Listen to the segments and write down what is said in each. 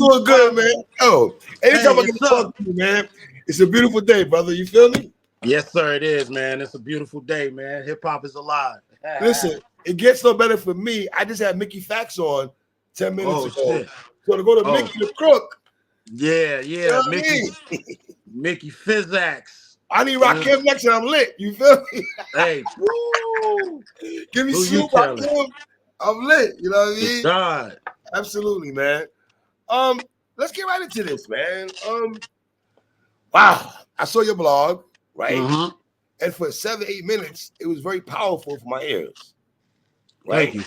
doing good, man. Oh, anytime Hey, I get to talk to you, man, it's a beautiful day, brother. You feel me? Yes, sir, it is, man. It's a beautiful day, man. Hip hop is alive. Listen, it gets no better for me. I just had Mickey Fax on 10 minutes Oh ago. shit. So to go to Oh Mickey the Crook, yeah, you know yeah. what I mean? Mickey Physax. I need Rakim next and I'm lit. You feel me? Hey, woo. Give me Who you Snoop, telling? Rakim. I'm lit. You know what I mean? God. Absolutely, man. Let's get right into this, man. Wow. I saw your blog, right? Mm-hmm. And for 7-8 minutes, it was very powerful for my ears. Right? Thank you.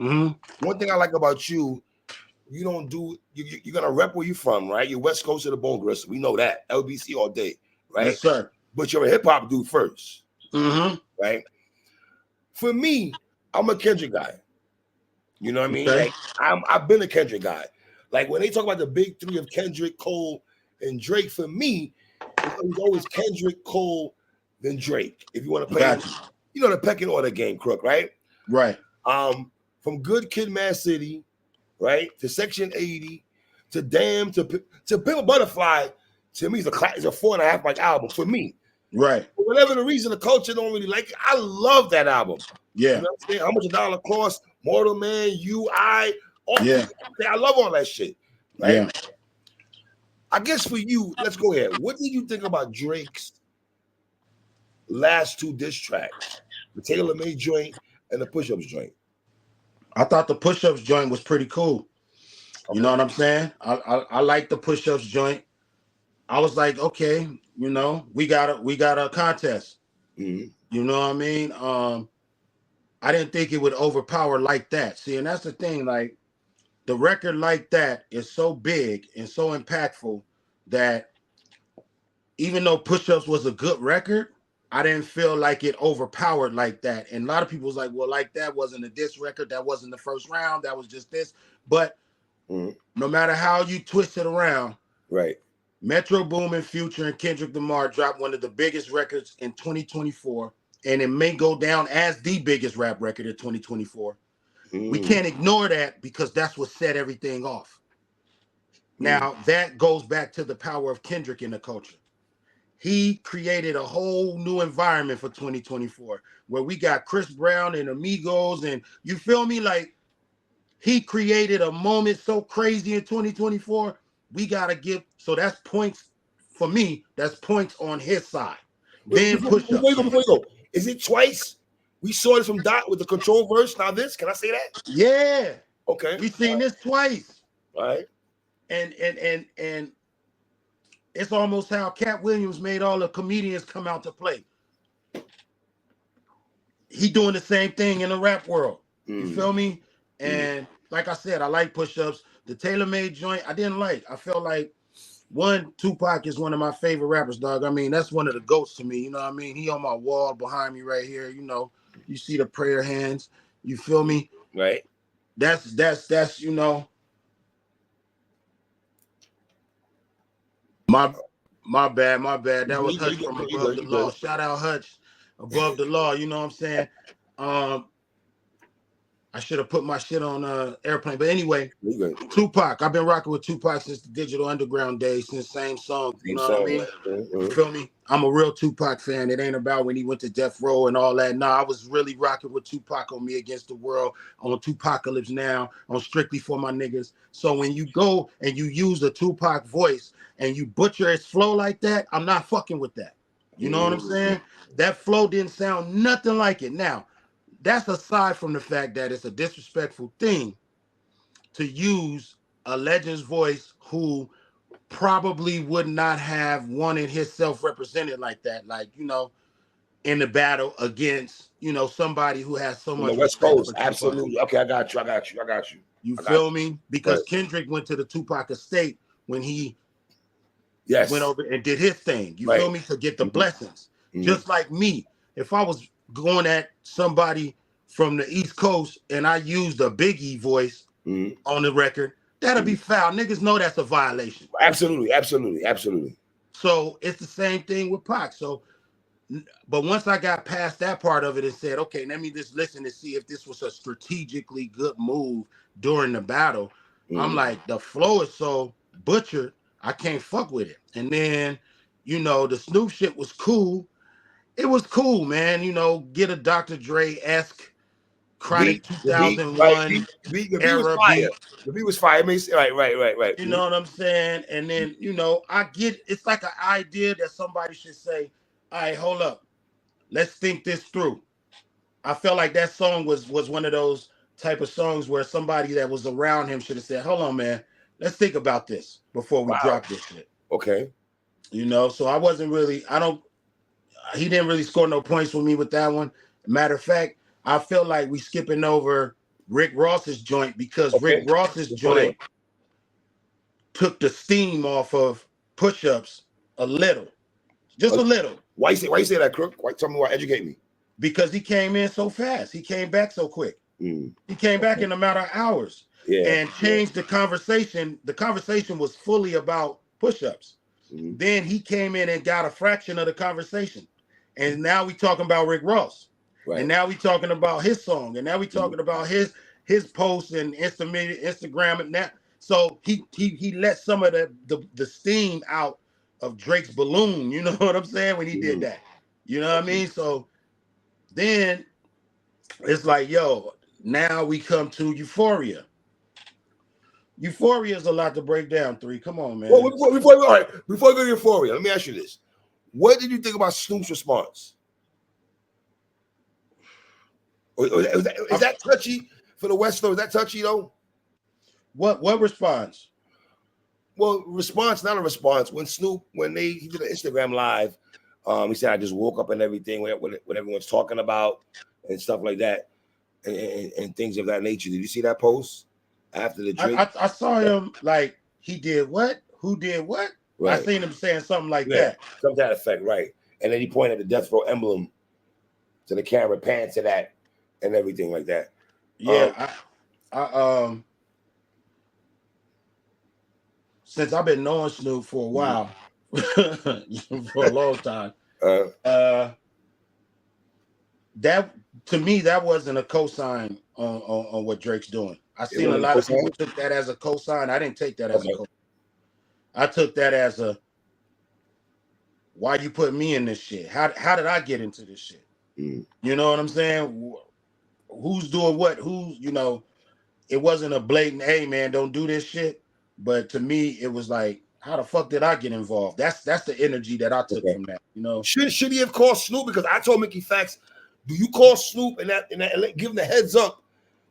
Mm-hmm. One thing I like about you, you don't do you're gonna rep where you from, right? You're West Coast of the bone gristle. We know that. LBC all day, right? Yes, sir. But you're a hip-hop dude first. Mm-hmm. Right? For me, I'm a Kendrick guy. You know what I mean? Okay. Like I've been a Kendrick guy. Like when they talk about the big three of Kendrick, Cole, and Drake, for me, it was always Kendrick, Cole, then Drake. If you want to play, you know, the pecking order game, Crook, right? Right. From Good Kid, Mad City, right, to Section 80, to Damn, to Pimp a Butterfly, to me, it's a 4.5 mic album for me. Right. For whatever the reason, the culture don't really like it. I love that album. Yeah. You know what I'm saying? How Much a Dollar Cost, Mortal Man, UI, all yeah. I love all that shit. Right? Yeah. I guess for you, let's go ahead. What did you think about Drake's last 2 diss tracks? The Taylor Made joint and the Push-Ups joint. I thought the Push-Ups joint was pretty cool. Okay. You know what I'm saying? I like the Push-Ups joint. I was like, okay, you know, we got a contest. Mm-hmm. You know what I mean? I didn't think it would overpower like that. See, and that's the thing, like the record like that is so big and so impactful that even though Push-Ups was a good record, I didn't feel like it overpowered like that. And a lot of people was like, well, like that wasn't a diss record. That wasn't the first round. That was just this. But no matter how you twist it around, right? Metro Boomin, Future, and Kendrick Lamar dropped one of the biggest records in 2024. And it may go down as the biggest rap record in 2024. We can't ignore that because that's what set everything off. Now, that goes back to the power of Kendrick in the culture. He created a whole new environment for 2024 where we got Chris Brown and Amigos, and you feel me? Like he created a moment so crazy in 2024. We got to give, so that's points for me. That's points on his side. Then Push-Ups. Before you go, is it twice? We saw this from Dot with the control verse. Now this, can I say that? Yeah. Okay. We've seen this twice. All right. And it's almost how Cat Williams made all the comedians come out to play. He doing the same thing in the rap world. You feel me? And like I said, I like Push-Ups. The Taylor Made joint, I didn't like. I felt like Tupac is one of my favorite rappers, dog. I mean, that's one of the goats to me. You know what I mean? He on my wall behind me right here. You know, you see the prayer hands. You feel me? Right. That's you know. My bad. That was Hutch from Above the Law. Shout out Hutch, Above the Law. You know what I'm saying? I should have put my shit on airplane. But anyway, Tupac. I've been rocking with Tupac since the Digital Underground days, since same song. You know what I mean? You feel me? I'm a real Tupac fan. It ain't about when he went to Death Row and all that. Nah, I was really rocking with Tupac on Me Against the World, on Tupacalypse Now, on Strictly for My Niggas. So when you go and you use the Tupac voice and you butcher his flow like that, I'm not fucking with that. You know what I'm saying? That flow didn't sound nothing like it. Now, that's aside from the fact that it's a disrespectful thing to use a legend's voice who probably would not have wanted himself represented like that, like, you know, in the battle against, you know, somebody who has so much West Coast. Absolutely. Okay, I got you. You feel me? Because Kendrick went to the Tupac estate when he went over and did his thing. You feel me? To get the blessings. Just like me. If I was going at somebody from the East Coast and I used a Biggie voice on the record, that'll be foul. Niggas know that's a violation. Absolutely. So it's the same thing with Pac. So, but once I got past that part of it and said, okay, let me just listen to see if this was a strategically good move during the battle, I'm like, the flow is so butchered, I can't fuck with it. And then, you know, the Snoop shit was cool. It was cool, man. You know, get a Dr. Dre-esque Chronic 2001 the beat was era fire. beat. The beat was fire. I mean, right. You know what I'm saying? And then, you know, I get it's like an idea that somebody should say, all right, hold up. Let's think this through. I felt like that song was one of those type of songs where somebody that was around him should have said, hold on, man, let's think about this before we drop this shit. Okay. You know, so I wasn't really, he didn't really score no points with me with that one. Matter of fact, I feel like we skipping over Rick Ross's joint because Rick Ross's joint took the steam off of push-ups a little. Just a little. Why you say that, Crook? Tell me why, educate me. Because he came in so fast. He came back so quick. He came back in a matter of hours and changed the conversation. The conversation was fully about push-ups. Then he came in and got a fraction of the conversation. And now we talking about Rick Ross. Right. And now we talking about his song. And now we talking about his posts and Instagram and that. So he let some of the steam out of Drake's balloon. You know what I'm saying? When he did that. You know what I mean? So then it's like, yo, now we come to Euphoria. Euphoria is a lot to break down, 3. Come on, man. Well, before we go to Euphoria, let me ask you this. What did you think about Snoop's response? Is that touchy for the West, though? Is that touchy, though? What response? Well, response, not a response. When Snoop, he did an Instagram live, he said, I just woke up and everything, what everyone's talking about and stuff like that and things of that nature. Did you see that post after the Drake? I saw him like, he did what? Who did what? Right. I seen him saying something like that. Something to that effect, right. And then he pointed the Death Row emblem to the camera, pan to that and everything like that. Yeah, since I've been knowing Snoop for a while, for a long time, that to me that wasn't a cosign on what Drake's doing. I seen a lot of people took that as a cosign. I didn't take that as a cosign. I took that as a, why you put me in this shit? How did I get into this shit? You know what I'm saying? Who's doing what? Who's, you know, it wasn't a blatant, hey man, don't do this shit. But to me, it was like, how the fuck did I get involved? That's the energy that I took from that. You know, should he have called Snoop? Because I told Mickey Facts, do you call Snoop and give him the heads up?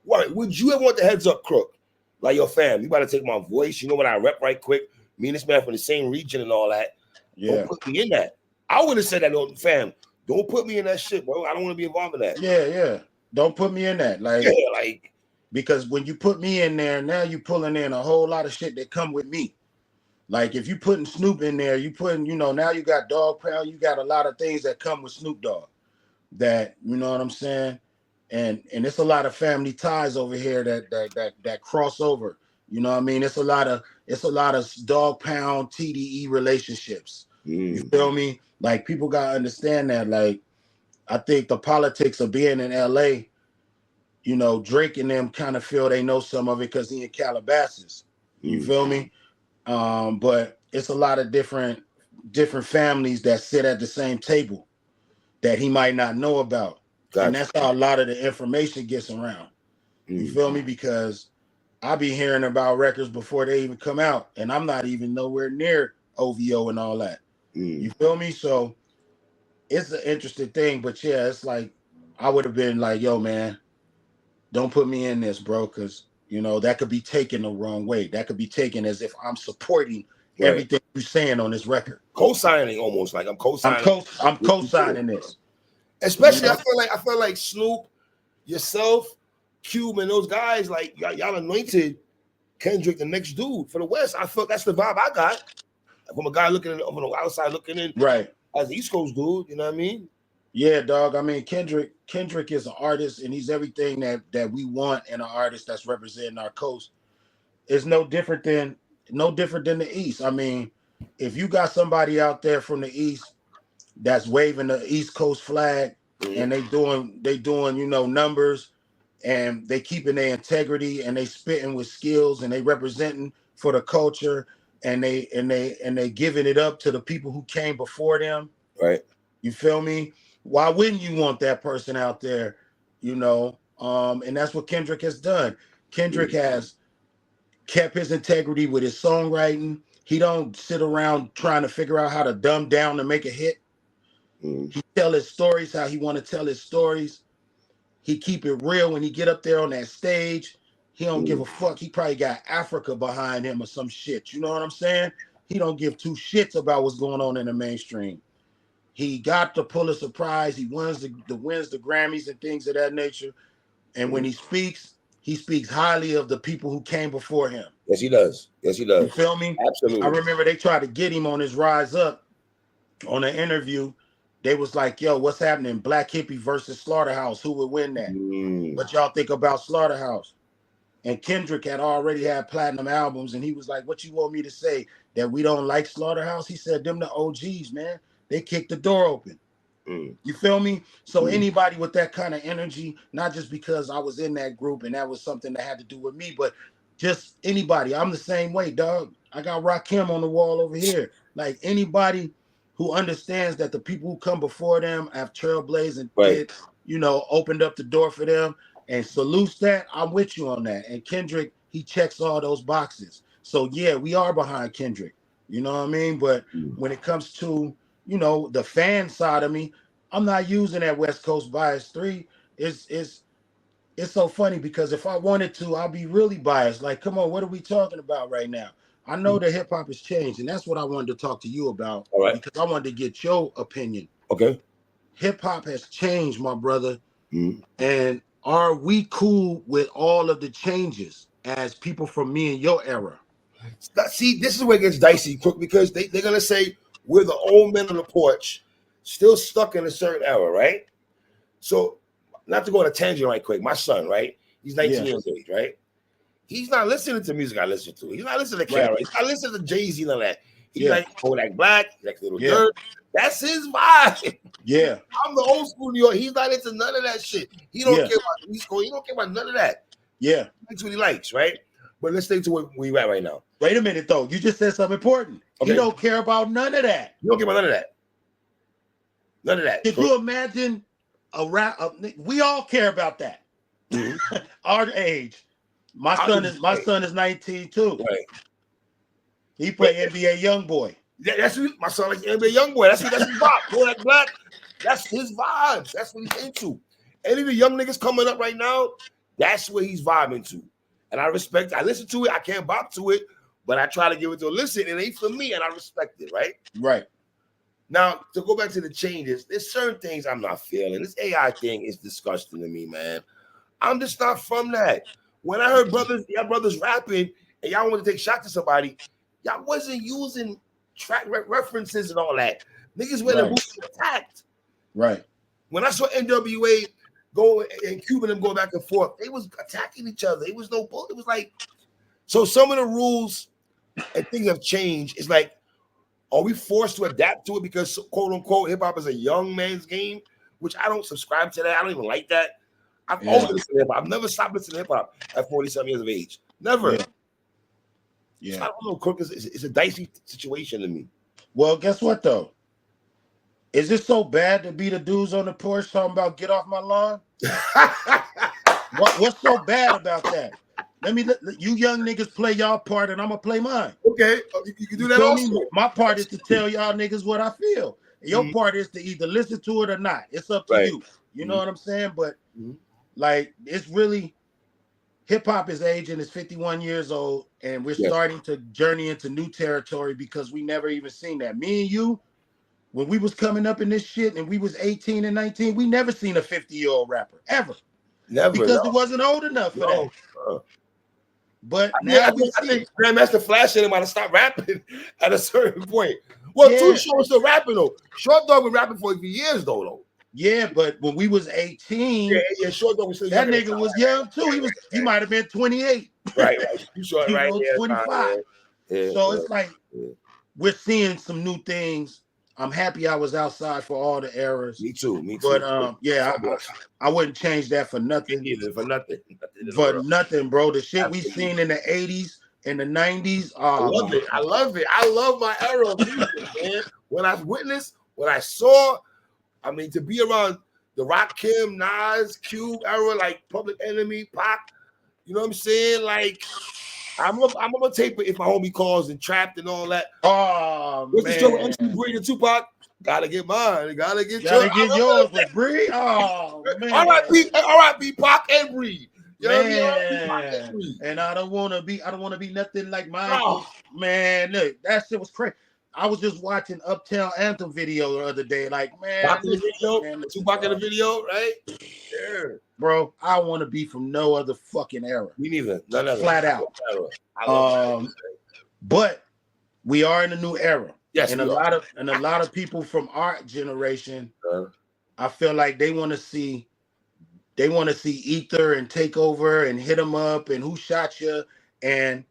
Why would you ever want the heads up, Crook? Like, your fam, you gotta take my voice. You know what I rep right quick. Me and this man from the same region and all that. Yeah. Don't put me in that. I would have said that, fam. Don't put me in that shit, bro. I don't want to be involved in that. Yeah. Don't put me in that. Because when you put me in there, now you pulling in a whole lot of shit that come with me. Like if you putting Snoop in there, you putting, you know, now you got Dogg Pound, you got a lot of things that come with Snoop Dogg. That, you know what I'm saying? And it's a lot of family ties over here that cross over. You know what I mean? It's a lot of Dogg Pound TDE relationships. You feel me? Like people gotta understand that. Like I think the politics of being in LA, you know, Drake and them kind of feel they know some of it because he in Calabasas. You feel me? But it's a lot of different families that sit at the same table that he might not know about. Gotcha. And that's how a lot of the information gets around. You feel me? Because I be hearing about records before they even come out, and I'm not even nowhere near OVO and all that. You feel me? So it's an interesting thing, but yeah, it's like I would have been like, yo, man, don't put me in this, bro, because you know that could be taken the wrong way. That could be taken as if I'm supporting everything you're saying on this record. Co-signing, almost like I'm co-signing. I'm co-signing this. Especially, you know? I feel like Snoop, yourself, Cube, and those guys, like y'all anointed Kendrick the next dude for the West. I felt that's the vibe I got from a guy looking in, from the outside looking in, right? As an East Coast dude, you know what I mean? Yeah, dog. I mean, Kendrick is an artist, and he's everything that we want in an artist that's representing our coast. It's no different than the East. I mean, if you got somebody out there from the East that's waving the East Coast flag and they doing, you know, numbers and they keeping their integrity and they spitting with skills and they representing for the culture and they giving it up to the people who came before them. Right. You feel me? Why wouldn't you want that person out there? You know, and that's what Kendrick has done. Kendrick has kept his integrity with his songwriting. He don't sit around trying to figure out how to dumb down to make a hit. He tell his stories how he want to tell his stories. He keep it real when he get up there on that stage. He don't give a fuck. He probably got Africa behind him or some shit. You know what I'm saying? He don't give two shits about what's going on in the mainstream. He got the Pulitzer Prize. He wins the Grammys and things of that nature. And when he speaks highly of the people who came before him. Yes, he does. Yes, he does. You feel me? Absolutely. I remember they tried to get him on his rise up on an interview. They was like, yo, what's happening? Black Hippie versus Slaughterhouse. Who would win that? What y'all think about Slaughterhouse? And Kendrick had already had platinum albums. And he was like, what you want me to say? That we don't like Slaughterhouse? He said, them the OGs, man. They kicked the door open. You feel me? So anybody with that kind of energy, not just because I was in that group and that was something that had to do with me, but just anybody. I'm the same way, dog. I got Rakim on the wall over here. Like anybody who understands that the people who come before them have trailblazed and did, you know, opened up the door for them and salutes that, I'm with you on that. And Kendrick, he checks all those boxes. So yeah, we are behind Kendrick. You know what I mean? But when it comes to, you know, the fan side of me, I'm not using that West Coast bias 3. It's so funny because if I wanted to, I'll be really biased. Like, come on, what are we talking about right now? I know that hip hop has changed, and that's what I wanted to talk to you about. All right. Because I wanted to get your opinion. Okay. Hip hop has changed, my brother. And are we cool with all of the changes as people from me and your era? See, this is where it gets dicey, Crook, because they're gonna say we're the old men on the porch, still stuck in a certain era, right? So, not to go on a tangent right quick, my son, right? He's 19 years of age, right? He's not listening to music I listen to. He's not listening to Kara. He's not listening to Jay-Z and all that. He's like Kodak Black, he likes Little Dirt. That's his vibe. Yeah. I'm the old school New York. He's not into none of that shit. He don't care about East Coast. He don't care about none of that. Yeah. That's what he likes, right? But let's stay to where we're at right now. Wait a minute, though. You just said something important. Okay. You don't care about none of that. You don't care about none of that. None of that. Could you imagine a rap? We all care about that. Our age. My son is 19 too. Right. He played NBA YoungBoy. Yeah, that's what my son like NBA YoungBoy. That's his vibe. Kodak Black. That's his vibes. That's what he's into. Any of the young niggas coming up right now, that's what he's vibing to. And I respect it. I listen to it. I can't bop to it, but I try to give it to a listen. It ain't for me, and I respect it, right? Right. Now, to go back to the changes, there's certain things I'm not feeling. This AI thing is disgusting to me, man. I'm just not from that. When I heard y'all brothers rapping, and y'all want to take shots at somebody, y'all wasn't using track references and all that. Niggas went and attacked. Right. When I saw NWA go and Cuban them go back and forth, they was attacking each other. It was no bull. It was like, so some of the rules and things have changed. It's like, are we forced to adapt to it because quote unquote hip hop is a young man's game, which I don't subscribe to that. I don't even like that. I've always listened to hip hop. I've never stopped listening to hip hop at 47 years of age. Never. Yeah. So I don't know, Crook. It's a dicey situation to me. Well, guess what though? Is it so bad to be the dudes on the porch talking about get off my lawn? What's so bad about that? Let you young niggas play y'all part and I'm gonna play mine. Okay, you can do that also. My part is to tell y'all niggas what I feel. Your part is to either listen to it or not. It's up to you. You know what I'm saying? But like, it's really, hip hop is aging. It's 51 years old, and we're starting to journey into new territory because we never even seen that. Me and you, when we was coming up in this shit and we was 18 and 19, we never seen a 50-year-old rapper ever. Never, because it wasn't old enough for that. But I think Grandmaster Flash and him might have stopped rapping at a certain point. Well, Too Short was still rapping though. Short Dog been rapping for a few years though. Yeah, but when we was 18, Short Dog was still that nigga was young too. He might have been 28. Right. Too Short, right? 25. So it's like we're seeing some new things. I'm happy I was outside for all the errors. Me too. But I wouldn't change that for nothing. Either for nothing. For nothing, bro. The shit we seen in the 80s in the 90s. I love it. I love it. I love my era of music, man. When I witnessed, when I saw, I mean, to be around the Rakim, Nas, Cube era, like Public Enemy, Pac, you know what I'm saying? Like, I'm gonna tape it if my homie calls and Trapped and all that. Oh, what's man. the show with MC Bree and Tupac? Gotta get mine. Gotta get yours with Bree. Oh, man. R.I.P. Pac and Bree. You know man, what I mean? And I don't want to be nothing like Michael. Oh. Man, look, that shit was crazy. I was just watching Uptown Anthem video the other day. Like, man, Tupac in the video, right? Yeah. Bro, I want to be from no other fucking era. Me neither. None of Flat out. I love but we are in a new era. Yes, and a lot of people from our generation, I feel like they want to see Ether and Takeover and Hit 'Em Up and Who Shot Ya, and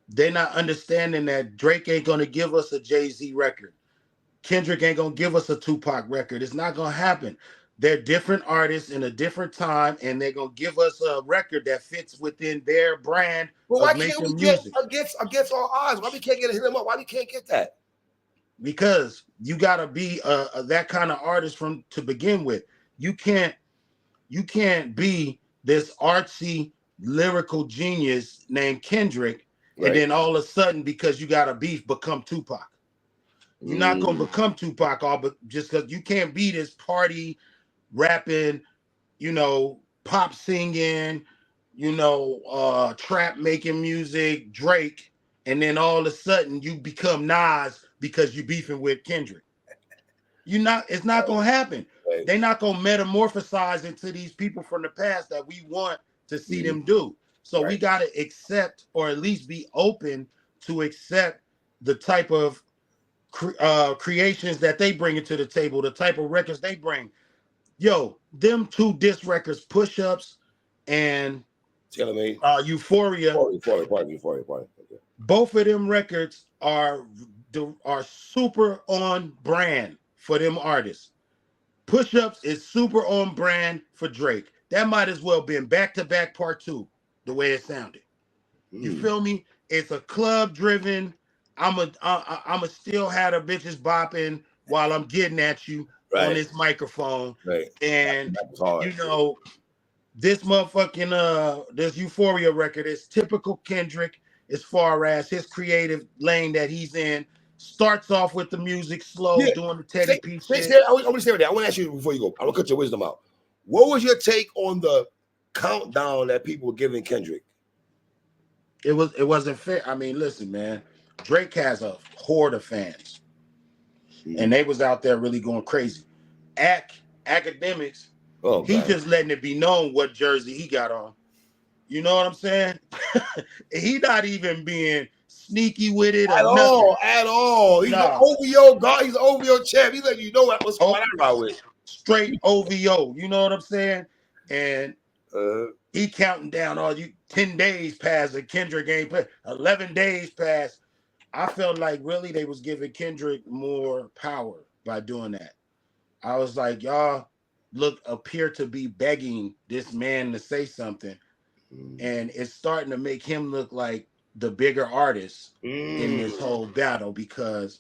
they're not understanding that Drake ain't gonna give us a Jay-Z record. Kendrick ain't gonna give us a Tupac record. It's not gonna happen. They're different artists in a different time, and they're gonna give us a record that fits within their brand. Well, why can't we get against all odds? Why we can't get a Hit 'Em Up? Why we can't get that? Because you gotta be that kind of artist to begin with. You can't be this artsy lyrical genius named Kendrick, right, and then all of a sudden, because you got a beef, become Tupac. You're not gonna become Tupac, but just because you can't be this party rapping, pop singing, trap making music, Drake, and then all of a sudden you become Nas because you're beefing with Kendrick. It's not gonna happen. Right. They're not gonna metamorphosize into these people from the past that we want to see them do. So we gotta accept, or at least be open to accept, the type of creations that they bring into the table, the type of records they bring. Yo, them two disc records, Push Ups and Euphoria. Okay. Both of them records are super on brand for them artists. Push Ups is super on brand for Drake. That might as well been back-to-back part 2, the way it sounded. You feel me? It's a club driven. I'ma still have the bitches bopping while I'm getting at you on this microphone. Right. And this motherfucking this Euphoria record is typical Kendrick as far as his creative lane that he's in. Starts off with the music slow, doing the Teddy P shit. I want to stay with that. I want to ask you before you go. I want to cut your wisdom out. What was your take on the countdown that people were giving Kendrick? It wasn't fair. I mean, listen, man. Drake has a horde of fans, and they was out there really going crazy. Academics, he just letting it be known what jersey he got on. You know what I'm saying? He not even being sneaky with it at all. He's an OVO guy. He's an OVO champ. He's letting you know what's going on with. Straight OVO. You know what I'm saying? And he counting down all 10 days passed and Kendrick ain't played. 11 days passed. I felt like really they was giving Kendrick more power by doing that. I was like, y'all appear to be begging this man to say something. And it's starting to make him look like the bigger artist in this whole battle, because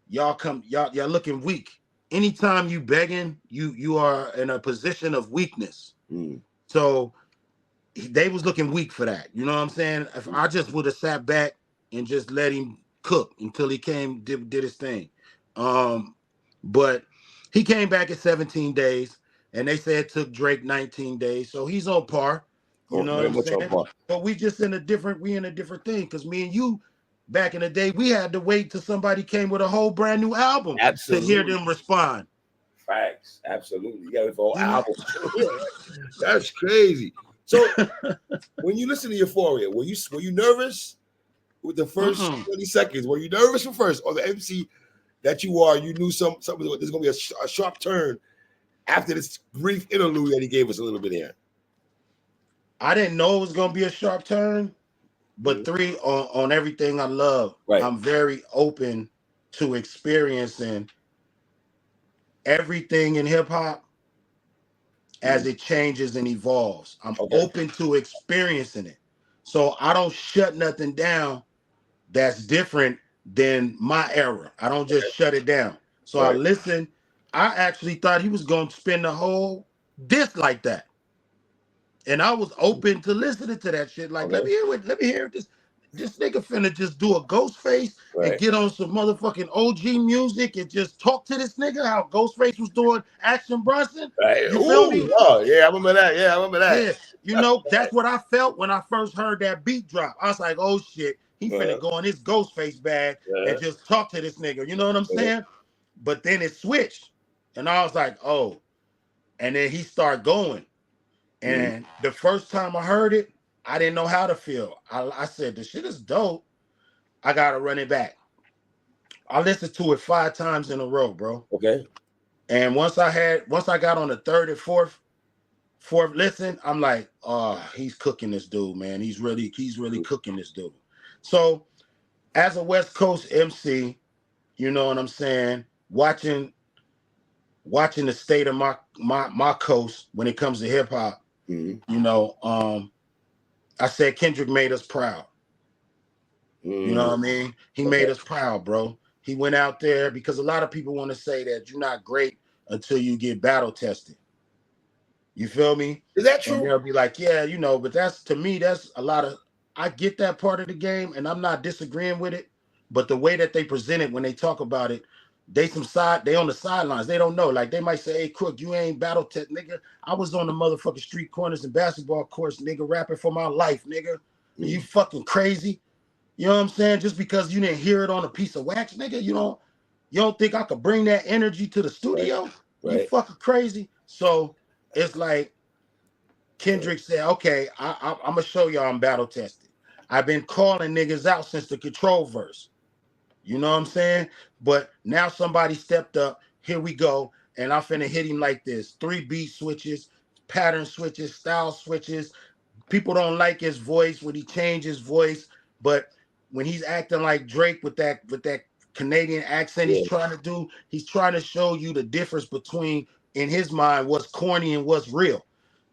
y'all looking weak. Anytime you begging, you are in a position of weakness. So they was looking weak for that. You know what I'm saying? If I just would have sat back and just let him cook until he did his thing. But he came back at 17 days, and they said it took Drake 19 days. So he's on par. You know what I'm saying? But we in a different thing, because me and you back in the day, we had to wait till somebody came with a whole brand new album to hear them respond. Facts. Absolutely. You got to wait for a whole album. That's crazy. So when you listen to Euphoria, were you nervous with the first 20 seconds? Were you nervous from first, or the MC that you knew something there's gonna be a sharp turn after this brief interlude that he gave us a little bit here? I didn't know it was gonna be a sharp turn, but 3 on everything I love. Right. I'm very open to experiencing everything in hip hop as it changes and evolves. I'm open to experiencing it. So I don't shut nothing down that's different than my era. I don't just shut it down. So I listen. I actually thought he was going to spin the whole disc like that. And I was open to listening to that shit. Like, let me hear this. This nigga finna just do a Ghostface and get on some motherfucking OG music and just talk to this nigga how Ghostface was doing Action Bronson. You feel me? Oh, yeah, I remember that. Yeah, I remember that. Yeah, you know, that's what I felt when I first heard that beat drop. I was like, oh shit, he finna go in his Ghostface bag and just talk to this nigga. You know what I'm saying? But then it switched. And I was like, oh. And then he started going. And the first time I heard it, I didn't know how to feel. I said, the shit is dope. I gotta run it back. I listened to it 5 times in a row, bro. Okay. And once I got on the third and fourth listen, I'm like, oh, he's cooking this dude, man. He's really cooking this dude. So as a West Coast MC, you know what I'm saying, watching the state of my coast when it comes to hip hop, you know, I said Kendrick made us proud. You know what I mean? He made us proud, bro. He went out there because a lot of people want to say that you're not great until you get battle tested. You feel me? Is that true? And they'll be like, yeah, you know, but that's, to me, that's a lot of, I get that part of the game and I'm not disagreeing with it, but the way that they present it when they talk about it, they on the sidelines. They don't know. Like they might say, hey, Crook, you ain't battle test, nigga. I was on the motherfucking street corners and basketball courts, nigga, rapping for my life, nigga. Are you fucking crazy? You know what I'm saying? Just because you didn't hear it on a piece of wax, nigga, you don't think I could bring that energy to the studio? Right. You fucking crazy. So it's like Kendrick said, okay, I'm gonna show y'all I'm battle tested. I've been calling niggas out since the Control verse. You know what I'm saying? But now somebody stepped up. Here we go. And I'm finna hit him like this. 3 beat switches, pattern switches, style switches. People don't like his voice when he changes voice, but when he's acting like Drake with that Canadian accent he's trying to do, he's trying to show you the difference between, in his mind, what's corny and what's real.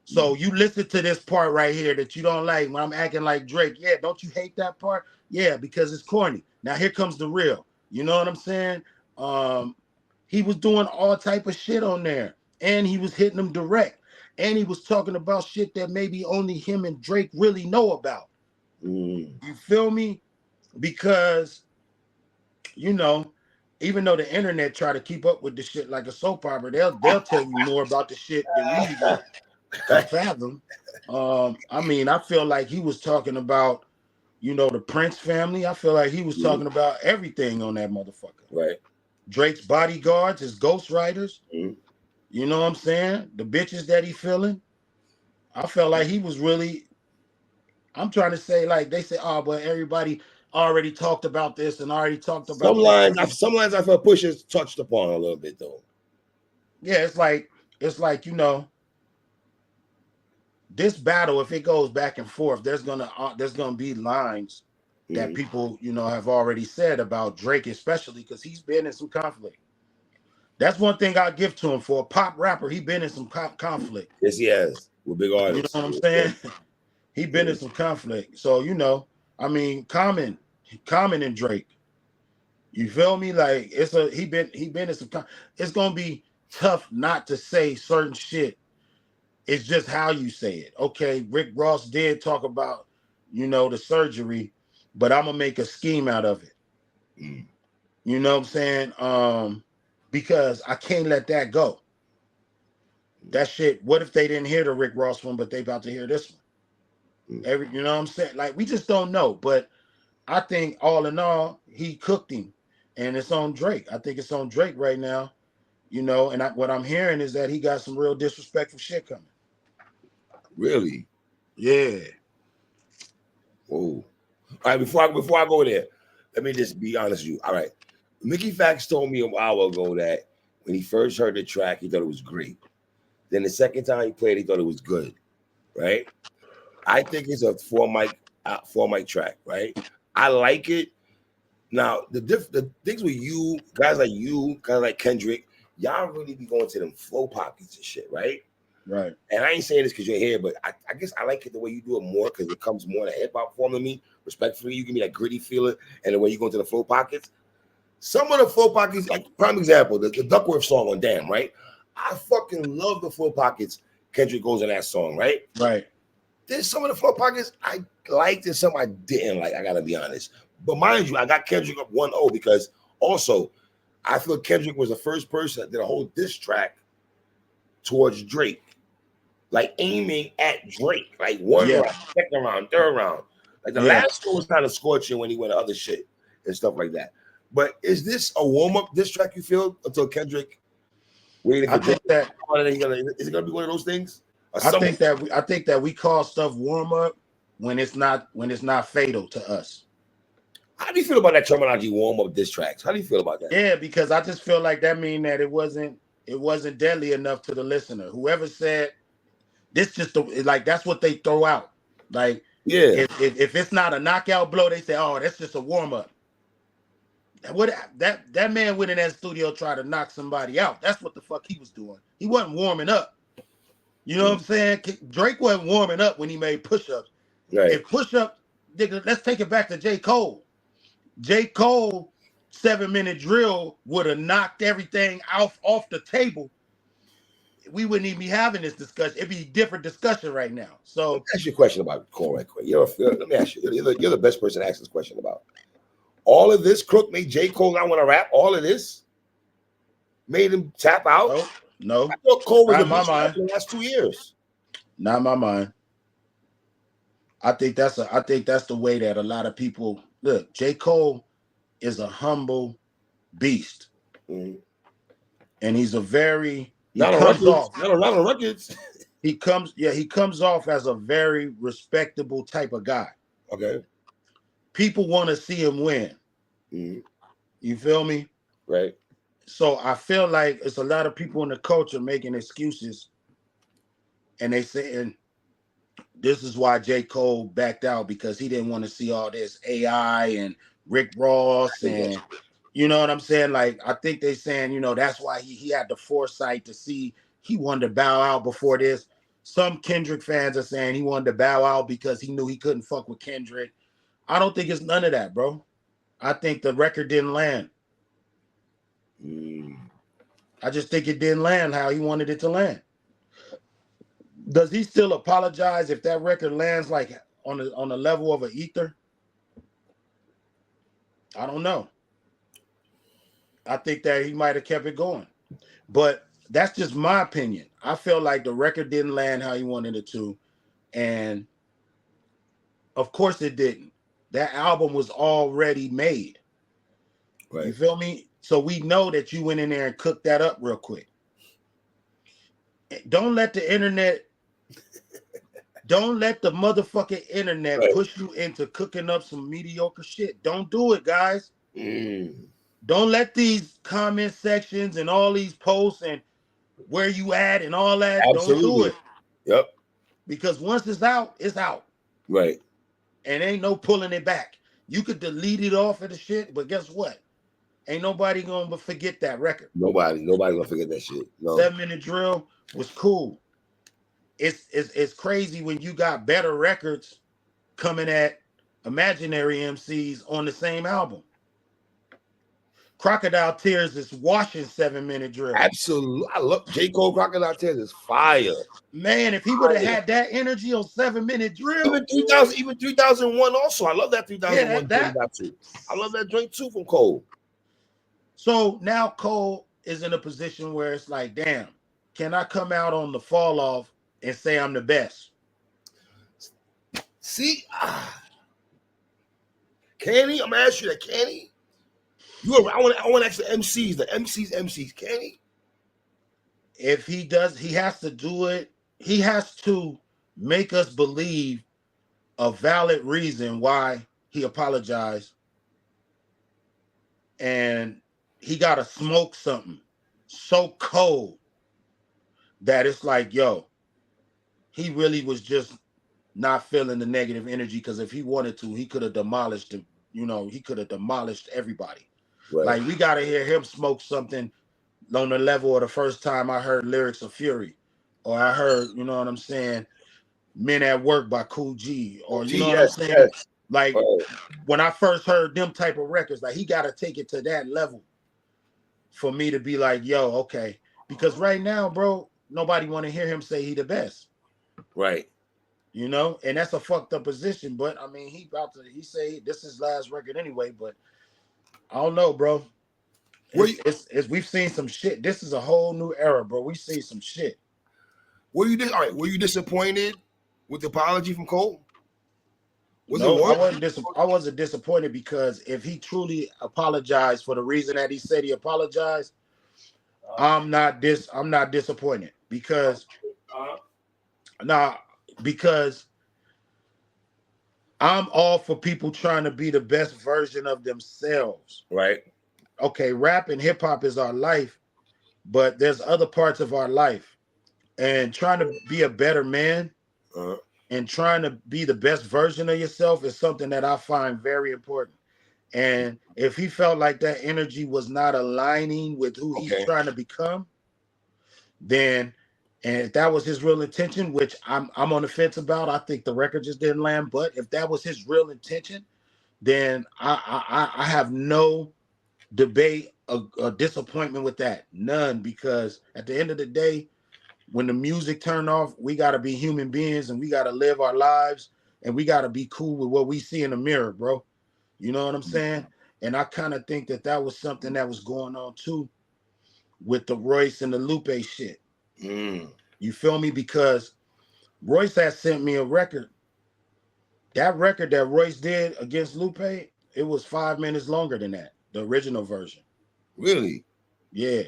So you listen to this part right here that you don't like when I'm acting like Drake. Yeah, don't you hate that part? Yeah, because it's corny. Now here comes the real. You know what I'm saying? He was doing all type of shit on there, and he was hitting them direct, and he was talking about shit that maybe only him and Drake really know about. You feel me? Because, you know, even though the internet try to keep up with the shit like a soap opera, they'll tell you more about the shit than we even can fathom. I mean, I feel like he was talking about, you know, the Prince family. I feel like he was talking about everything on that motherfucker. Right. Drake's bodyguards, his ghostwriters. You know what I'm saying? The bitches that he feeling. I felt like he was really, I'm trying to say, like they say, oh, but everybody already talked about this and already talked about some lines I felt Pusha's touched upon a little bit though. Yeah, it's like, you know, this battle, if it goes back and forth, there's gonna be lines that people, you know, have already said about Drake, especially because he's been in some conflict. That's one thing I'll give to him. For a pop rapper, he been in some conflict. Yes, he has. With big artists. You know what I'm saying? He been in some conflict. So, you know, I mean, Common and Drake. You feel me? Like he been in some it's gonna be tough not to say certain shit. It's just how you say it. Okay, Rick Ross did talk about, you know, the surgery, but I'm gonna make a scheme out of it. You know what I'm saying? Because I can't let that go. That shit, what if they didn't hear the Rick Ross one, but they about to hear this one? You know what I'm saying? Like, we just don't know. But I think all in all, he cooked him. And it's on Drake. I think it's on Drake right now. You know, and what I'm hearing is that he got some real disrespectful shit coming. Really? Yeah. Whoa. All right, before I go there, let me just be honest with you. All right. Mickey Fax told me a while ago that when he first heard the track, he thought it was great. Then the second time he played, he thought it was good. Right? I think it's a four mic track, right? I like it. Now, the things with you, guys like Kendrick, y'all really be going to them flow pockets and shit, right? Right. And I ain't saying this because you're here, but I guess I like it the way you do it more because it comes more in a hip hop form to me. Respectfully, you give me that gritty feeling and the way you go into the flow pockets. Some of the flow pockets, like prime example, the Duckworth song on Damn, right? I fucking love the flow pockets Kendrick goes in that song, right? Right. There's some of the flow pockets I liked and some I didn't like, I gotta be honest. But mind you, I got Kendrick up 1-0 because also I feel Kendrick was the first person that did a whole diss track towards Drake. Like aiming at Drake, like one round, second round, third round. Like the last one was kind of scorching when he went to other shit and stuff like that. But is this a warm-up diss track you feel until Kendrick waiting for Drake? Is it gonna be one of those things? I think that we call stuff warm up when it's not fatal to us. How do you feel about that terminology, warm-up diss tracks? How do you feel about that? Yeah, because I just feel like that mean that it wasn't deadly enough to the listener. Whoever said this, just like that's what they throw out. Like, if it's not a knockout blow, they say, oh, that's just a warm up. What that man went in that studio tried to knock somebody out. That's what the fuck he was doing. He wasn't warming up. You know what I'm saying? Drake wasn't warming up when he made push-ups. Right. If push-ups, let's take it back to J. Cole. J. Cole 7-minute drill would have knocked everything off the table. We wouldn't even be having this discussion. It'd be a different discussion right now. So let me ask you a question about Cole right quick. Let me ask you. You're the best person to ask this question about. All of this crook made J. Cole not want to rap. All of this made him tap out. No. I thought Cole was not my mind. In the last 2 years. Not my mind. I think that's the way that a lot of people look. J. Cole is a humble beast, and he's a very not on records. He comes off as a very respectable type of guy. Okay. People want to see him win. You feel me? Right. So I feel like it's a lot of people in the culture making excuses, and they saying this is why J. Cole backed out because he didn't want to see all this AI and Rick Ross and you know what I'm saying? Like I think they saying, that's why he had the foresight to see he wanted to bow out before this. Some Kendrick fans are saying he wanted to bow out because he knew he couldn't fuck with Kendrick. I don't think it's none of that, bro. I think the record didn't land. I just think it didn't land how he wanted it to land. Does he still apologize if that record lands like on the level of an ether? I don't know. I think that he might have kept it going. But that's just my opinion. I feel like the record didn't land how he wanted it to. And of course it didn't. That album was already made. Right. You feel me? So we know that you went in there and cooked that up real quick. Don't let the internet, don't let the motherfucking internet push you into cooking up some mediocre shit. Don't do it, guys. Don't let these comment sections and all these posts and where you at and all that. Absolutely. Don't do it. Yep. Because once it's out, it's out. Right. And ain't no pulling it back. You could delete it off of the shit, but guess what? Ain't nobody gonna forget that record. Nobody gonna forget that shit. No. 7-minute drill was cool. It's crazy when you got better records coming at imaginary MCs on the same album. Crocodile Tears is washing 7-minute drill. Absolutely. I love J. Cole. Crocodile Tears is fire. Man, if he would have had that energy on 7-minute drill. Even 3001 also. I love that 3001 too. I love that joint too from Cole. So now Cole is in a position where it's like, damn, can I come out on the fall off and say I'm the best? See, can he? I'm gonna ask you that. Can he? I want to ask the MCs. Can he? If he does, he has to do it. He has to make us believe a valid reason why he apologized, and he got to smoke something so cold that it's like, yo, he really was just not feeling the negative energy, because if he wanted to, he could have demolished him. He could have demolished everybody. Right. Like, we got to hear him smoke something on the level of the first time I heard Lyrics of Fury. or I heard, you know what I'm saying, Men at Work by Cool G, or you know what I'm Yes, saying? yes. Like when I first heard them type of records, like he got to take it to that level for me to be like, yo, okay. Because right now, bro, nobody want to hear him say he the best. Right. You know, and that's a fucked up position. But I mean, he say this is his last record anyway, but I don't know, bro. It's we've seen some shit. This is a whole new era, bro. We see some shit. Were you disappointed with the apology from Cole? No, I wasn't disappointed because if he truly apologized for the reason that he said he apologized, I'm not disappointed because because I'm all for people trying to be the best version of themselves. Right. Okay, rap and hip hop is our life, but there's other parts of our life, and trying to be a better man and trying to be the best version of yourself is something that I find very important. And if he felt like that energy was not aligning with who he's trying to become, then, and if that was his real intention, which I'm on the fence about, I think the record just didn't land. But if that was his real intention, then I have no debate a disappointment with that, none, because at the end of the day, when the music turned off, we got to be human beings and we got to live our lives and we got to be cool with what we see in the mirror, bro. You know what I'm saying? And I kind of think that was something that was going on too with the Royce and the Lupe shit. You feel me? Because Royce had sent me a record. That record that Royce did against Lupe, it was 5 minutes longer than that, the original version. Really? Yeah.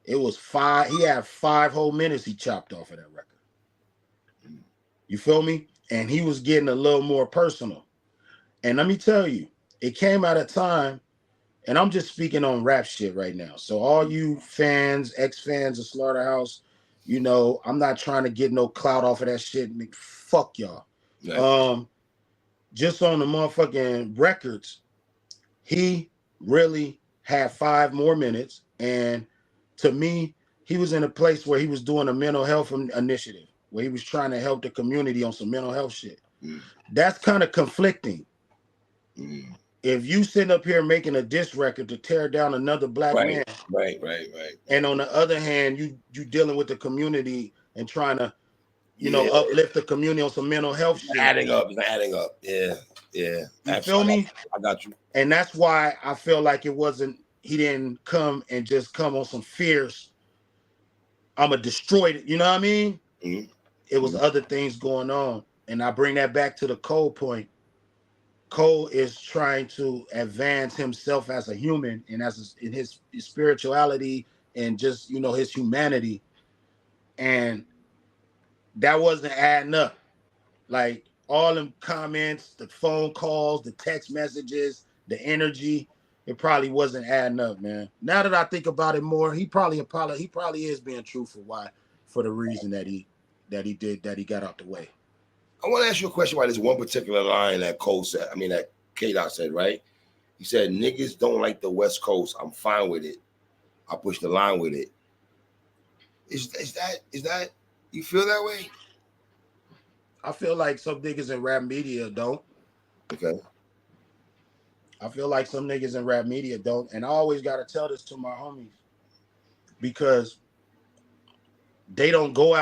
It was 5. He had 5 whole minutes he chopped off of that record. You feel me? And he was getting a little more personal. And let me tell you, it came at a time, and I'm just speaking on rap shit right now. So all you fans, ex-fans of Slaughterhouse, you know, I'm not trying to get no clout off of that shit. Fuck y'all. Nice. Just on the motherfucking records, he really had 5 more minutes. And to me, he was in a place where he was doing a mental health initiative, where he was trying to help the community on some mental health shit. That's kind of conflicting. If you sitting up here making a diss record to tear down another black man, right, and on the other hand, you dealing with the community and trying to, you know, uplift the community on some mental health shit. Adding up. Yeah. You feel me? I got you. And that's why I feel like he didn't come on some fierce, I'm a destroyed, you know what I mean? It was other things going on. And I bring that back to the Cole point. Cole is trying to advance himself as a human and in his spirituality and just, you know, his humanity. And that wasn't adding up. Like all them comments, the phone calls, the text messages, the energy, it probably wasn't adding up, man. Now that I think about it more, he probably is being truthful for the reason that he got out the way. I want to ask you a question about this one particular line that Cole said. I mean, that K-Dot said, right? He said, niggas don't like the West Coast. I'm fine with it. I push the line with it. Is that, you feel that way? I feel like some niggas in rap media don't. Okay. I feel like some niggas in rap media don't. And I always got to tell this to my homies because they don't go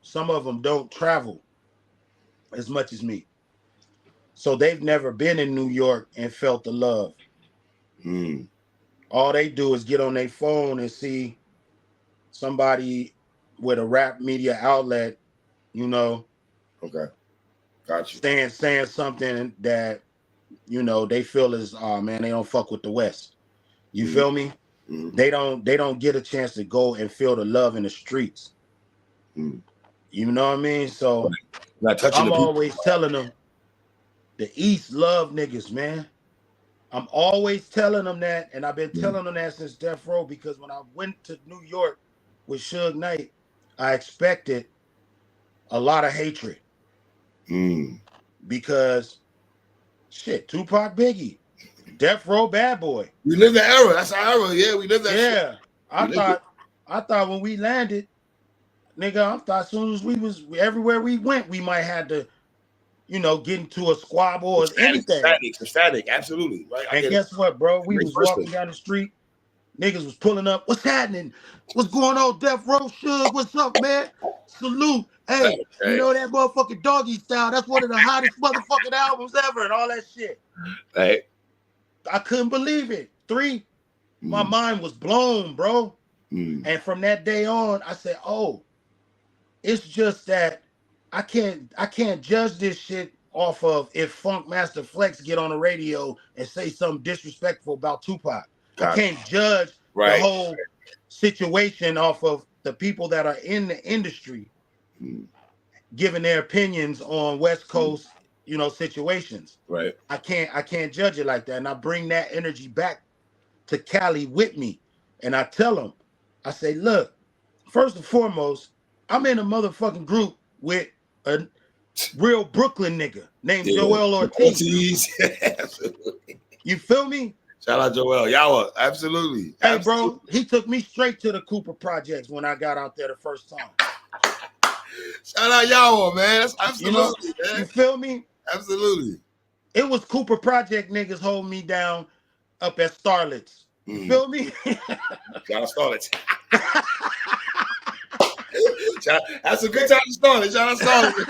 some of them don't travel as much as me. So they've never been in New York and felt the love. All they do is get on their phone and see somebody with a rap media outlet, you know. Okay. Got you. Saying something that, you know, they feel is, oh man, they don't fuck with the West. You feel me? They don't get a chance to go and feel the love in the streets. You know what I mean? So I'm always telling them the East love niggas, man. I'm always telling them that, and I've been telling them that since Death Row, because when I went to New York with Suge Knight, I expected a lot of hatred. Because shit, Tupac, Biggie, Death Row, Bad Boy. We lived that era. That's our era. Yeah, we lived that. Yeah, I thought when we landed, nigga, I thought as soon as everywhere we went, we might have to, get into a squabble or anything. Static, absolutely. Right. And guess what, bro? We was walking down the street. Niggas was pulling up. What's happening? What's going on, Death Row Suge? What's up, man? Salute. Hey, you know that motherfucking Doggy Style? That's one of the hottest motherfucking albums ever and all that shit. Right. I couldn't believe it. 3, my mind was blown, bro. And from that day on, I said, oh, it's just that I can't judge this shit off of if Funk Master Flex get on the radio and say something disrespectful about Tupac. I can't judge the whole situation off of the people that are in the industry giving their opinions on West Coast, situations. Right. I can't judge it like that. And I bring that energy back to Cali with me. And I tell them, I say, look, first and foremost, I'm in a motherfucking group with a real Brooklyn nigga named Joel Ortiz. Absolutely. You feel me? Shout out Joel. Yawa, absolutely. Hey, bro, he took me straight to the Cooper Projects when I got out there the first time. Shout out Yawa, man. That's absolutely, man. You feel me? Absolutely. It was Cooper Project niggas holding me down up at Starlet's. You feel me? Shout out Starlet's. That's a good time to start it. Shout out Starlet's.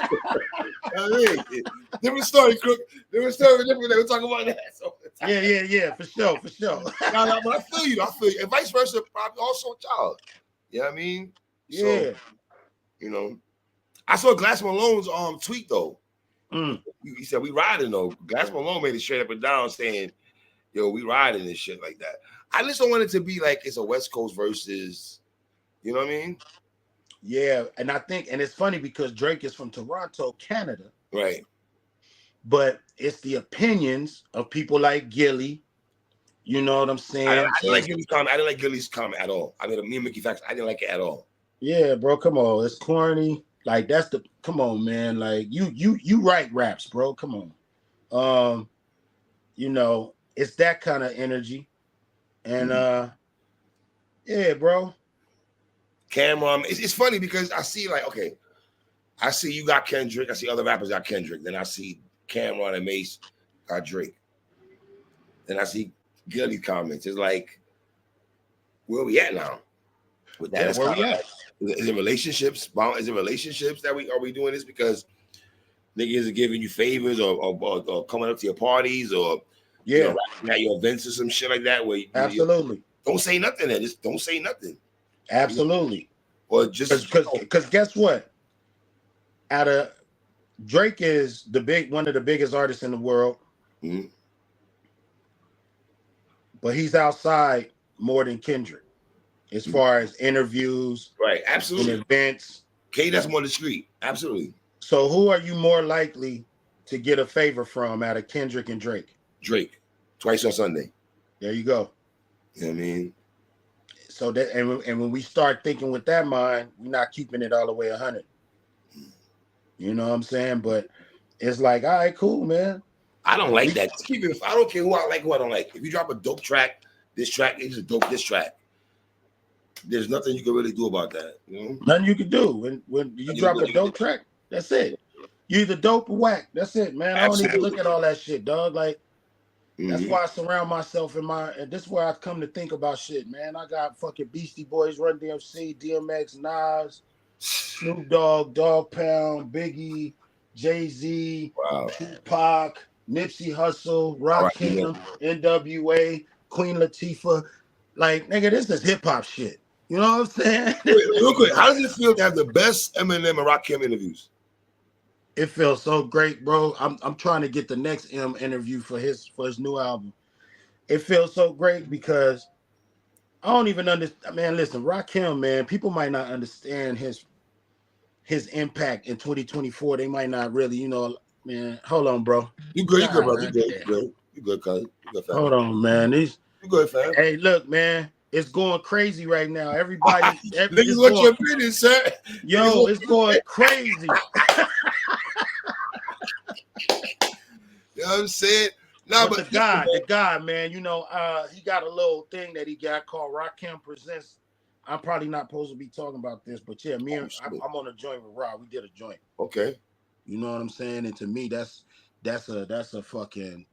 Different story, Crook. Different story. We're talking about that. So, yeah, for sure. No, but I feel you. And vice versa, probably also a child. You know what I mean? Yeah. So, I saw Glass Malone's tweet though. He said we riding though. Glass Malone made it straight up and down saying, "Yo, we riding and shit like that." I just don't want it to be like it's a West Coast versus, you know what I mean? Yeah, and I think, and it's funny because Drake is from Toronto, Canada. Right. But it's the opinions of people like Gilly. You know what I'm saying? I didn't like Gilly's comment. I didn't like Gilly's comment at all. I mean, me and Mickey Facts, I didn't like it at all. Yeah, bro, come on. It's corny. Like, come on, man. Like, you write raps, bro. Come on. It's that kind of energy. And yeah, bro. Cameron, it's funny because I see I see you got Kendrick. I see other rappers got Kendrick. Then I see Cameron and Mace got Drake. Then I see Gilly comments. It's like, where we at now? With that, where we at? Is it relationships? Is it relationships that are we doing this because niggas are giving you favors or coming up to your parties or at your events or some shit like that? Where absolutely don't say nothing. Then just don't say nothing. Absolutely. Or just because guess what? Drake is one of the biggest artists in the world. But he's outside more than Kendrick as far as interviews, right? Absolutely. And events. Okay, that's more discreet. Absolutely. So who are you more likely to get a favor from out of Kendrick and Drake? Drake, twice on Sunday. There you go. You know what I mean? So that and when we start thinking with that mind, we're not keeping it all the way 100. You know what I'm saying? But it's like, all right, cool, man. I don't like that. Just keep it. I don't care who I like, who I don't like. If you drop a dope track, this track is a dope. This track. There's nothing you can really do about that. You know? Nothing you can do when you drop a dope track. That's it. You either dope or whack. That's it, man. I don't even look at all that shit, dog. Like. That's why I surround myself and this is where I come to think about shit, man. I got fucking Beastie Boys, Run DMC, DMX, Nas, Snoop Dogg, Dog Pound, Biggie, Jay-Z, Tupac, Nipsey Hussle, Rakim, NWA, Queen Latifah. Like, nigga, this is hip hop shit. You know what I'm saying? Real quick, how does it feel to have the best Eminem and Rakim interviews? It feels so great, bro. I'm trying to get the next M interview for his new album. It feels so great because I don't even understand. Man, listen, Rakim, man, people might not understand his impact in 2024. They might not really, man. Hold on, bro. You good, bro. You good, cuz. You good, fam. Hold on, man. You good, fam. Hey, look, man. It's going crazy right now. Everybody. Niggas, what's your opinion, sir? Yo, it's going crazy. You know what I'm saying? No, but the guy, man, he got a little thing that he got called Rakim Presents I'm probably not supposed to be talking about this, but yeah, I'm on a joint with Rob. We did a joint. Okay. You know what I'm saying? And to me, that's a fucking.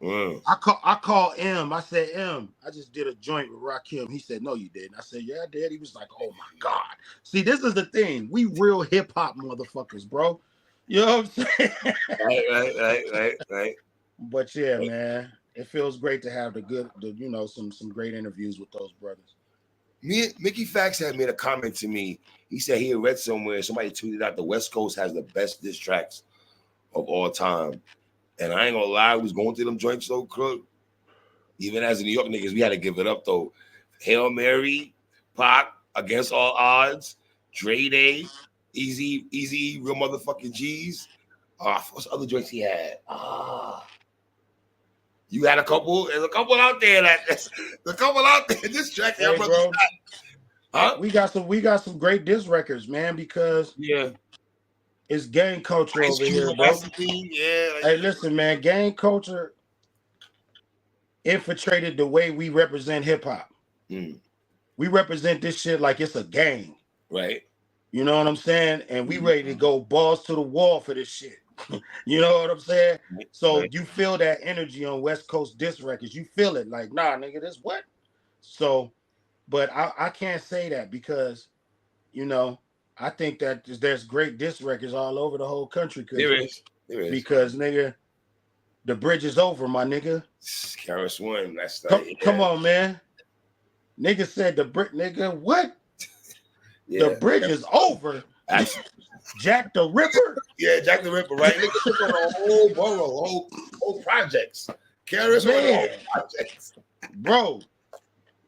I call M. I said, M, I just did a joint with Rakim. He said, no, you didn't. I said, yeah, I did. He was like, oh my God. See, this is the thing. We real hip hop motherfuckers, bro. You know what I'm saying? Right. But yeah, man, it feels great to have some great interviews with those brothers. Mickey Fax had made a comment to me. He said he had read somewhere, somebody tweeted out the West Coast has the best diss tracks of all time. And I ain't gonna lie, we was going through them joints so crook. Even as a New York niggas, we had to give it up though. Hail Mary, Pac, Against All Odds, Dre Day, Easy, Real Motherfucking G's. What's the other joints he had? You had a couple. There's a couple out there. This track, hey, bro. Huh? We got some great diss records, man. Because it's gang culture over here, bro. Hey, listen, man. Gang culture infiltrated the way we represent hip hop. We represent this shit like it's a gang, right? You know what I'm saying? And we ready to go balls to the wall for this shit. You know what I'm saying? So you feel that energy on West Coast diss records. You feel it like, nah, nigga, this what? So, but I can't say that because, I think that there's great diss records all over the whole country. There is. Because, nigga, the bridge is over, my nigga. Karis One, that's come on, man. Nigga said nigga, what? The bridge is over. Jack the Ripper? Yeah, Jack the Ripper, right? Nigga took on a whole borough, whole projects. Karis on the whole projects. Bro,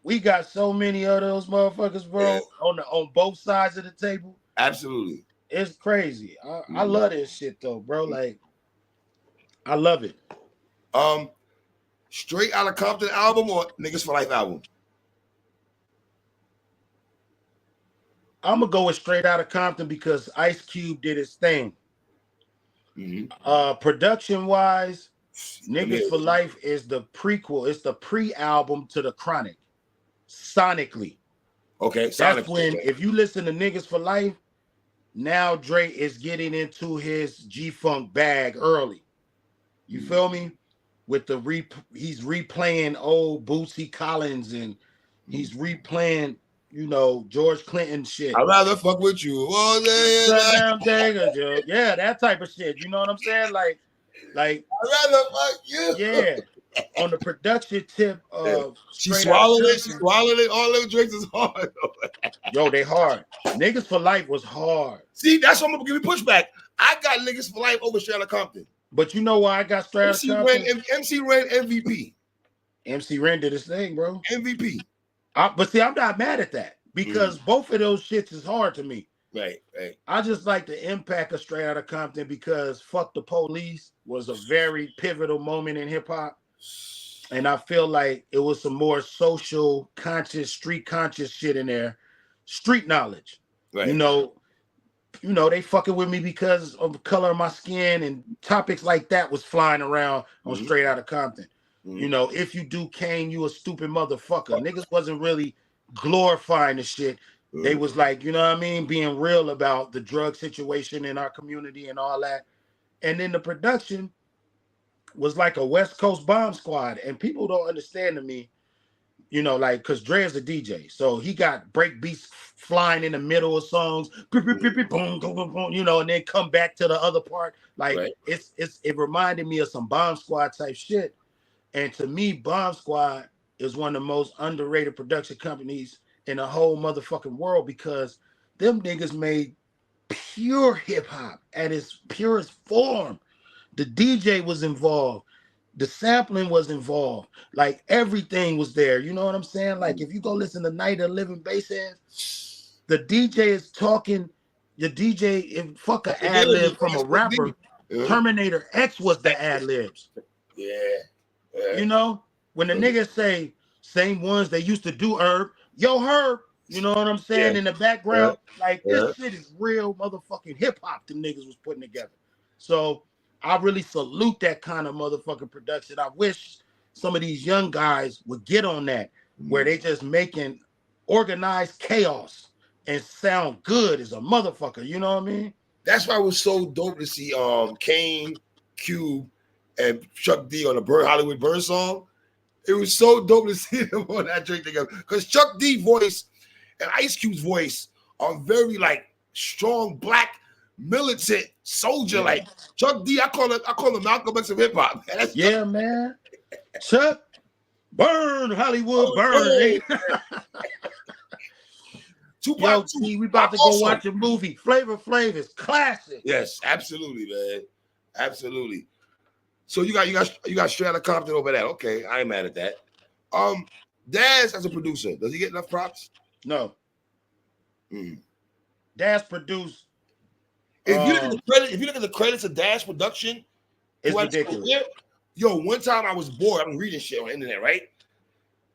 we got so many of those motherfuckers, bro, on both sides of the table. Absolutely. It's crazy. I love this shit though, bro. Like, I love it. Straight Outta Compton album or Niggas for Life album? I'm gonna go with Straight Outta Compton because Ice Cube did his thing. Production wise, Niggas for Life is the prequel. It's the pre-album to the Chronic. Sonically. Okay. That's when, if you listen to Niggas for Life, now Dre is getting into his G-Funk bag early. You feel me? With he's replaying old Bootsy Collins and he's replaying, George Clinton shit. I'd rather fuck with you all day. Yeah, that type of shit. You know what I'm saying? Like I'd rather fuck you. Yeah. On the production tip of she swallowed it. All them drinks is hard. Yo, they hard. Niggas for Life was hard. See, that's what I'm gonna give you pushback. I got Niggas for Life over Straight Outta Compton. But you know why I got Straight Outta Compton? MC Ren MVP. MC Ren did his thing, bro. MVP. But see, I'm not mad at that because both of those shits is hard to me. Right. I just like the impact of Straight Outta Compton because Fuck the Police was a very pivotal moment in hip hop. And I feel like it was some more social conscious, street conscious shit in there. Street knowledge. Right. They fucking with me because of the color of my skin and topics like that was flying around on Straight Outta Compton. If you do Kane, you a stupid motherfucker. Niggas wasn't really glorifying the shit. They was like, being real about the drug situation in our community and all that. And then the production was like a West Coast bomb squad. And people don't understand to me, because Dre is a DJ. So he got break beats flying in the middle of songs, and then come back to the other part. Like it reminded me of some Bomb Squad type shit. And to me, Bomb Squad is one of the most underrated production companies in the whole motherfucking world because them niggas made pure hip hop at its purest form. The DJ was involved. The sampling was involved. Like everything was there. You know what I'm saying? Like if you go listen to Night of Living Bassheads, the DJ is talking. The DJ, if fuck an ad lib from a rapper, Terminator X was the ad libs. Yeah. When the niggas say same ones they used to do Herb, yo Herb, you know what I'm saying? In the background, this shit is real motherfucking hip hop the niggas was putting together. So I really salute that kind of motherfucking production. I wish some of these young guys would get on that, where they just making organize chaos and sound good as a motherfucker. You know what I mean? That's why it was so dope to see Kane, Cube, and Chuck D on the Hollywood Bird song. It was so dope to see them on that drink together. Because Chuck D voice and Ice Cube's voice are very like strong black militant soldier. Yeah. Like Chuck D, I call him Malcolm X of hip hop. Yeah, man. Chuck, burn Hollywood, burn. Tupac, yo, we about to go watch a movie. Flavor Flav is classic. Yes, absolutely, man. Absolutely. So you got Straight Outta Compton over that. Okay, I ain't mad at that. Daz as a producer, does he get enough props? No. Daz produced. If you look at the credits of Daz production, it's ridiculous. Yo, one time I was bored. I'm reading shit on the internet, right?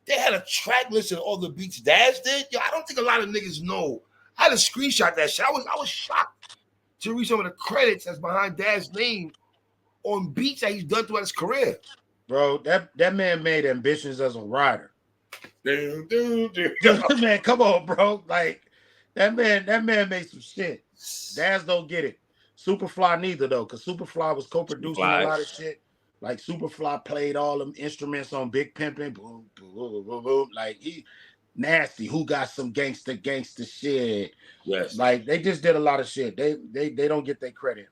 They had a track list of all the beats Daz did. Yo, I don't think a lot of niggas know. I had to screenshot that shit. I was shocked to read some of the credits that's behind Daz's name on beats that he's done throughout his career. Bro, that man made ambitions as a writer. Man, come on, bro. Like that man made some shit. Daz don't get it. Superfly neither though, because Superfly was co-producing a lot of shit. Like Superfly played all them instruments on Big Pimpin', boom, boom, boom, boom. Like he nasty. Who got some gangster shit? Yes. Like they just did a lot of shit. They don't get their credit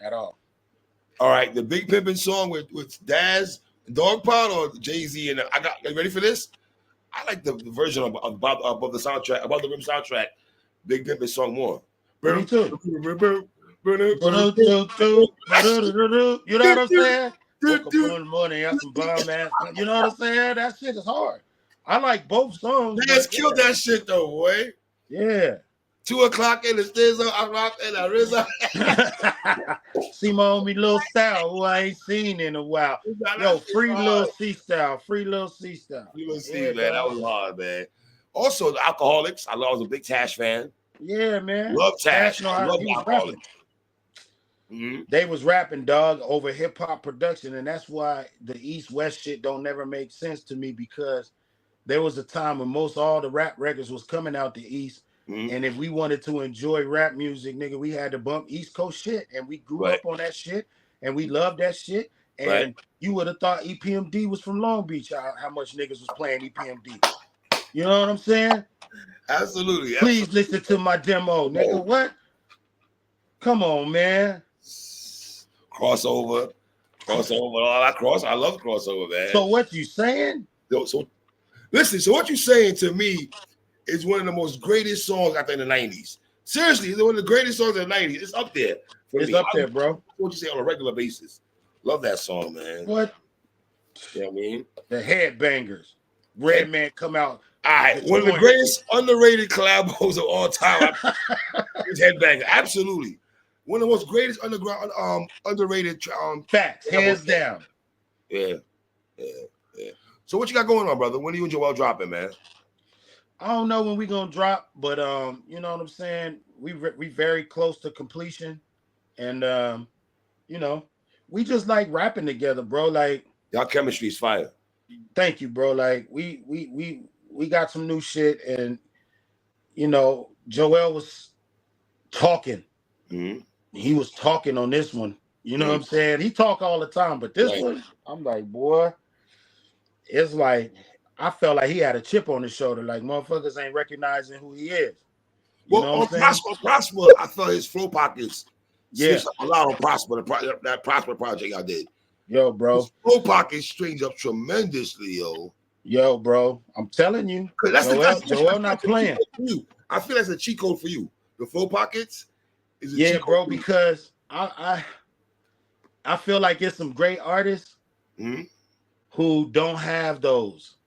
at all. All right, the Big Pimpin' song with Daz, Dogg Pound, or Jay-Z, and you ready for this? I like the version above the soundtrack, above the rim soundtrack. Big Pimpin' song more. Me too. You know what I'm saying? Woke up in the morning, got some bomb ass. You know what I'm saying? That shit is hard. I like both songs. Daz killed that shit though, boy. Yeah. 2 o'clock in the stairs, I rock and I rizz. See my homie Lil Style, who I ain't seen in a while. Yo, free Lil C Style. Free Lil C Style. Free Lil C, man. That was hard, man. Also, the Alcoholics. I was a big Tash fan. Yeah, man. Love Tash. Love the Alcoholics. They was rapping, dog, over hip-hop production, and that's why the East-West shit don't never make sense to me, because there was a time when all the rap records was coming out the East. And if we wanted to enjoy rap music, nigga, we had to bump East Coast shit. And we grew up on that shit. And we loved that shit. And you would have thought EPMD was from Long Beach, how much niggas was playing EPMD. You know what I'm saying? Absolutely. Please listen to my demo, nigga. What? Come on, man. Crossover. All that I love crossover, man. So what you saying? So what you saying to me is one of the most greatest songs I think in the 90s. Seriously, it's one of the greatest songs in the 90s. It's up there. It's up there, bro. What you say on a regular basis. Love that song, man. What? You know what I mean? The Headbangers. Redman come out. All right. One of the greatest underrated collabos of all time is Headbanger. Absolutely. One of the most greatest underground underrated facts, hands down. Yeah. So what you got going on, brother? When are you and Joel dropping, man? I don't know when we gonna drop, but you know what I'm saying? We very close to completion, and you know, we just like rapping together, bro. Like y'all chemistry is fire. Thank you, bro. Like we got some new shit, and you know, Joel was talking. He was talking on this one. You know what I'm saying? He talk all the time, but this one, I'm like, boy, it's like. I felt like he had a chip on his shoulder, like motherfuckers ain't recognizing who he is. You know what I'm saying? Prosper, I felt his flow pockets. Yeah, a lot on Prosper, that Prosper project I did. Yo, bro, his flow pockets straightened up tremendously, yo. Yo, bro, I'm telling you, Joel not playing. I feel that's a cheat code for you. The flow pockets is a cheat code bro, because I feel like it's some great artists who don't have those.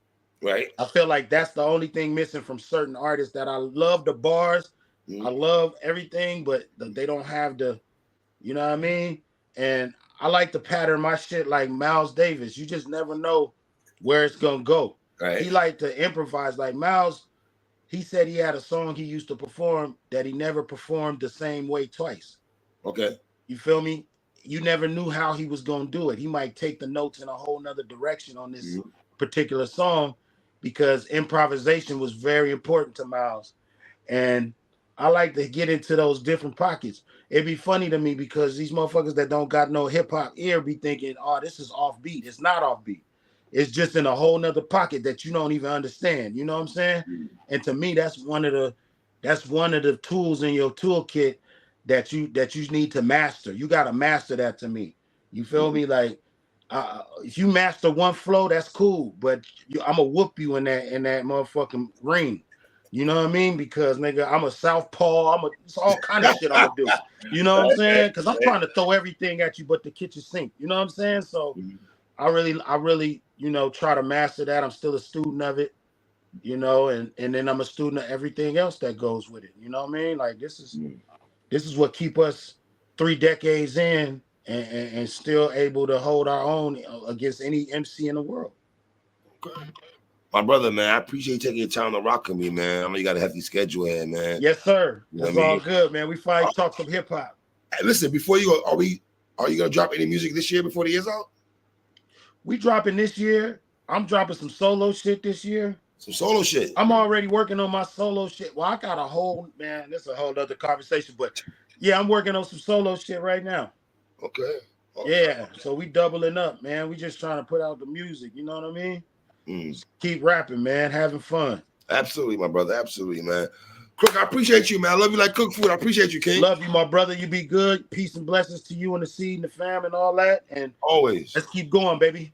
Right. I feel like that's the only thing missing from certain artists. That I love the bars, I love everything, but they don't have the, you know what I mean? And I like to pattern my shit like Miles Davis. You just never know where it's gonna go. Right. He liked to improvise. Like Miles, he said he had a song he used to perform that he never performed the same way twice. Okay. You feel me? You never knew how he was gonna do it. He might take the notes in a whole nother direction on this particular song. because improvisation was very important to Miles. And I like to get into those different pockets. It'd be funny to me because these motherfuckers that don't got no hip hop ear be thinking, oh, this is offbeat. It's not offbeat. It's just in a whole nother pocket that you don't even understand. You know what I'm saying? And to me, that's one of the tools in your toolkit that you need to master. You got to master that to me. You feel me? Like if you master one flow, that's cool. But I'm gonna whoop you in that motherfucking ring. You know what I mean? Because nigga, I'm a southpaw. It's all kind of shit I'm gonna do. You know what I'm saying? Because I'm trying to throw everything at you but the kitchen sink. You know what I'm saying? So I really, you know, try to master that. I'm still a student of it, you know, and then I'm a student of everything else that goes with it. You know what I mean? Like this is what keep us 3 decades in and still able to hold our own against any MC in the world. Okay. My brother, man, I appreciate you taking your time to rock with me, man. I know you got a hefty schedule here, man. Yes, sir. That's all good, man. We finally talk some hip hop. Hey, listen, before you go, are you gonna drop any music this year before the year's out? We dropping this year. I'm dropping some solo shit this year. Some solo shit. I'm already working on my solo shit. Well, I got a whole this is a whole other conversation, but yeah, I'm working on some solo shit right now. Okay. Yeah, so we doubling up, man. We just trying to put out the music. You know what I mean? Just keep rapping, man. Having fun. Absolutely, my brother. Absolutely, man. Cook, I appreciate you, man. I love you like cook food. I appreciate you, King. Love you, my brother. You be good. Peace and blessings to you and the seed and the fam and all that. And always. Let's keep going, baby.